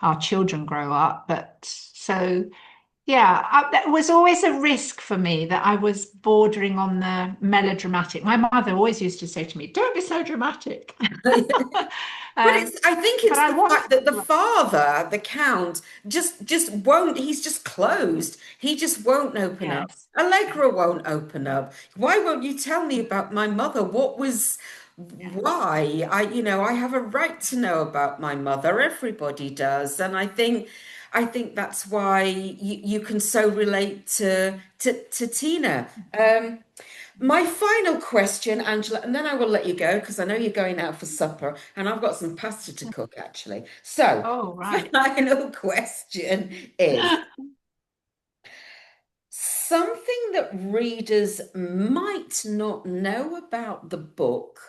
Speaker 2: our children grow up. But so yeah, that was always a risk for me, that I was bordering on the melodramatic. My mother always used to say to me, "Don't be so dramatic."
Speaker 1: But it's, I think
Speaker 2: But
Speaker 1: it's
Speaker 2: I
Speaker 1: the
Speaker 2: want
Speaker 1: fact that the
Speaker 2: to.
Speaker 1: father, the count, just won't, he's just closed. He just won't open up.
Speaker 2: Yes.
Speaker 1: Allegra won't open up. Why won't you tell me about my mother?
Speaker 2: Yes.
Speaker 1: Why? I have a right to know about my mother. Everybody does. And I think that's why you can so relate to Tina. My final question, Angela, and then I will let you go because I know you're going out for supper and I've got some pasta to cook actually. So,
Speaker 2: Oh, right.
Speaker 1: final question is something that readers might not know about the book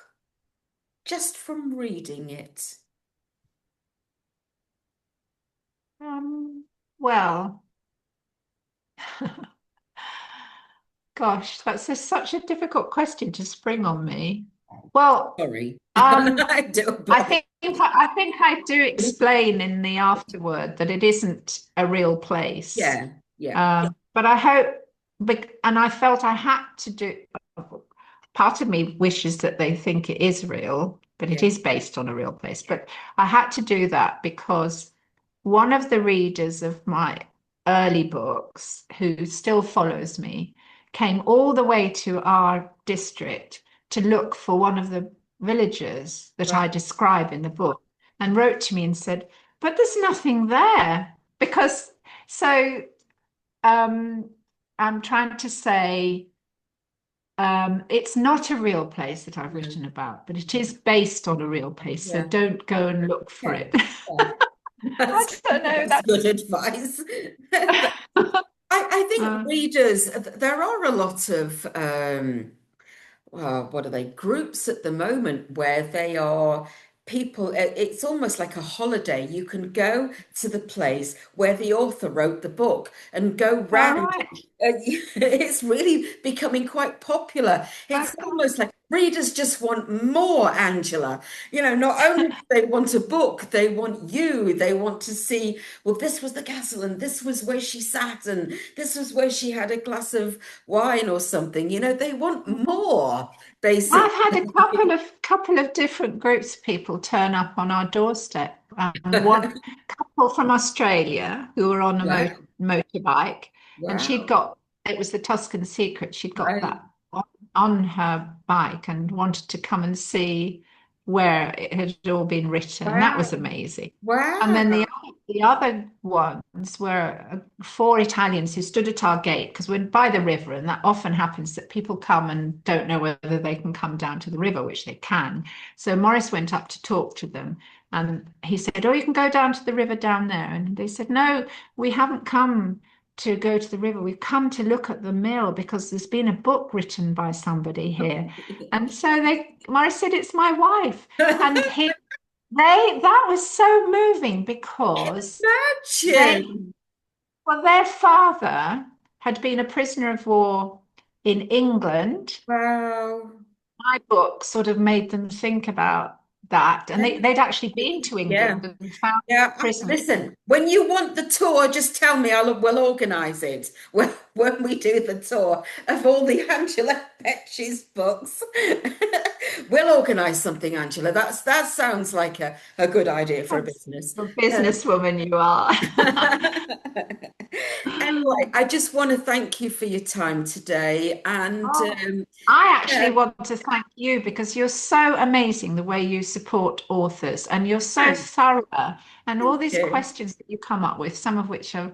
Speaker 1: just from reading it.
Speaker 2: Um, well, gosh, such a difficult question to spring on me. Well,
Speaker 1: Sorry,
Speaker 2: um,
Speaker 1: I do,
Speaker 2: I
Speaker 1: but
Speaker 2: think I do explain in the afterword that it isn't a real place.
Speaker 1: yeah, yeah,
Speaker 2: But I hope, and I felt I had to do. Part of me wishes that they think it is real, but it
Speaker 1: yeah,
Speaker 2: is based on a real place. But I had to do that because one of the readers of my early books, who still follows me, came all the way to our district to look for one of the villages that
Speaker 1: right,
Speaker 2: I describe in the book and wrote to me and said, but there's nothing there. Because so um, I'm trying to say it's not a real place that I've
Speaker 1: no,
Speaker 2: written about, but it is based on a real place. So
Speaker 1: yeah,
Speaker 2: don't go and look for
Speaker 1: okay,
Speaker 2: it.
Speaker 1: yeah.
Speaker 2: I
Speaker 1: That's
Speaker 2: don't know.
Speaker 1: that's
Speaker 2: That's
Speaker 1: good advice. I think
Speaker 2: uh,
Speaker 1: readers, there are a lot of what are they, groups at the moment where they are people, it's almost like a holiday. You can go to the place where the author wrote the book and go
Speaker 2: all
Speaker 1: round.
Speaker 2: right.
Speaker 1: It's really becoming quite popular. It's
Speaker 2: Okay.
Speaker 1: almost like readers just want more, Angela. Not only do they want a book, they want you. They want to see, well, this was the castle and this was where she sat and this was where she had a glass of wine or something. They want more,
Speaker 2: I've
Speaker 1: basically.
Speaker 2: had a couple of different groups of people turn up on our doorstep, and one couple from Australia who were on a
Speaker 1: Wow.
Speaker 2: motorbike, and she'd
Speaker 1: Wow.
Speaker 2: got it was the Tuscan Secret. She'd got
Speaker 1: Right.
Speaker 2: that on her bike and wanted to come and see where it had all been written. That was
Speaker 1: Wow.
Speaker 2: amazing. And then
Speaker 1: Wow.
Speaker 2: the other ones were four Italians who stood at our gate because we're by the river, and that often happens that people come and don't know whether they can come down to the river, which they can. So Morris went up to talk to them, and he said, "Oh, you can go down to the river down there." And they said, "No, we haven't come to go to the river. We've come to look at the mill because there's been a book written by somebody here." And so Morris said, "It's my wife." And that was so moving because they,
Speaker 1: Imagine.
Speaker 2: well, their father had been a prisoner of war in England.
Speaker 1: Wow.
Speaker 2: My book sort of made them think about that. And they'd actually been to
Speaker 1: Yeah.
Speaker 2: England and found
Speaker 1: Yeah,
Speaker 2: prison.
Speaker 1: listen, when you want the tour, just tell me. We'll organize it when we do the tour of all the Angela Petch's books. We'll organize something, Angela. That sounds like a good idea for a
Speaker 2: That's
Speaker 1: business.
Speaker 2: the businesswoman you are.
Speaker 1: Anyway, I just want to thank you for your time today. And
Speaker 2: Oh, I actually
Speaker 1: yeah,
Speaker 2: want to thank you because you're so amazing the way you support authors and you're so
Speaker 1: thank
Speaker 2: thorough and all these
Speaker 1: you.
Speaker 2: questions that you come up with, some of which are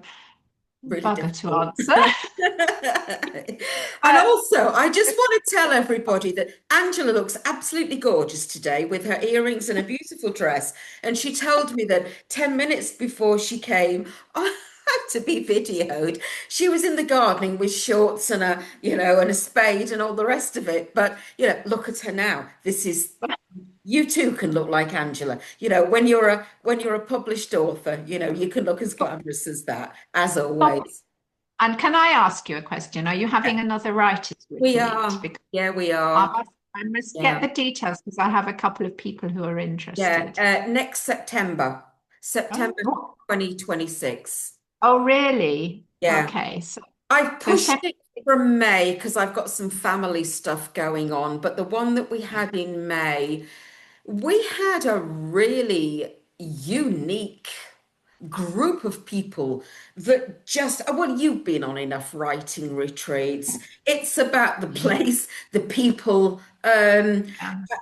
Speaker 1: Really
Speaker 2: bugger to
Speaker 1: difficult.
Speaker 2: answer.
Speaker 1: And
Speaker 2: But
Speaker 1: also, I just want to tell everybody that Angela looks absolutely gorgeous today with her earrings and a beautiful dress. And she told me that 10 minutes before she came, I had to be videoed. She was in the gardening with shorts and a spade and all the rest of it. But, look at her now. You too can look like Angela. When you're a published author, you can look as glamorous as that, as
Speaker 2: oh,
Speaker 1: always.
Speaker 2: and can I ask you a question? Are you
Speaker 1: Yeah,
Speaker 2: having another writers'
Speaker 1: we
Speaker 2: meet?
Speaker 1: are.
Speaker 2: Because
Speaker 1: Yeah, we
Speaker 2: I
Speaker 1: are.
Speaker 2: must, I must get
Speaker 1: Yeah.
Speaker 2: the details because I have a couple of people who are
Speaker 1: Yeah.
Speaker 2: interested.
Speaker 1: Next September,
Speaker 2: Oh,
Speaker 1: September
Speaker 2: what?
Speaker 1: 2026.
Speaker 2: Oh, really?
Speaker 1: Yeah.
Speaker 2: Okay. So,
Speaker 1: I've
Speaker 2: so
Speaker 1: pushed it from May because I've got some family stuff going on, but the one that we had in May, We had a really unique group of people that just, well, you've been on enough writing retreats. It's about the place, the people,
Speaker 2: Yeah.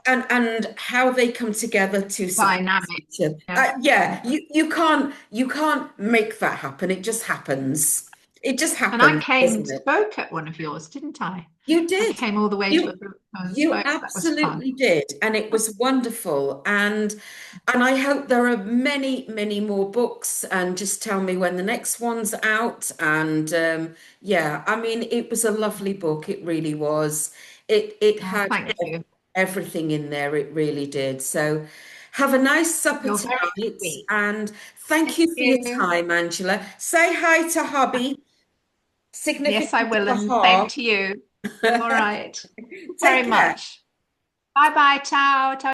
Speaker 1: and how they come together to support
Speaker 2: Dynamic.
Speaker 1: each other.
Speaker 2: Yeah.
Speaker 1: Yeah, you can't make that happen. It just happens. It just
Speaker 2: And I
Speaker 1: happens,
Speaker 2: came and
Speaker 1: doesn't it?
Speaker 2: spoke at one of yours, didn't I?
Speaker 1: You
Speaker 2: I
Speaker 1: did.
Speaker 2: came all the way to
Speaker 1: You
Speaker 2: Urbino and
Speaker 1: you
Speaker 2: spoke. That was fun.
Speaker 1: absolutely did, and it was wonderful. And I hope there are many, many more books. And just tell me when the next one's out. And yeah, I mean, it was a lovely book. It really was. It
Speaker 2: Oh,
Speaker 1: had
Speaker 2: thank you.
Speaker 1: everything in there. It really did. So have a nice supper
Speaker 2: You're very
Speaker 1: tonight,
Speaker 2: sweet.
Speaker 1: and
Speaker 2: Thank
Speaker 1: thank you for your
Speaker 2: you.
Speaker 1: time, Angela. Say hi to hubby,
Speaker 2: Yes, I
Speaker 1: significant
Speaker 2: will.
Speaker 1: of a
Speaker 2: And same
Speaker 1: heart.
Speaker 2: to you. All right. Very
Speaker 1: Take care.
Speaker 2: much. Bye bye. Ciao. Ciao.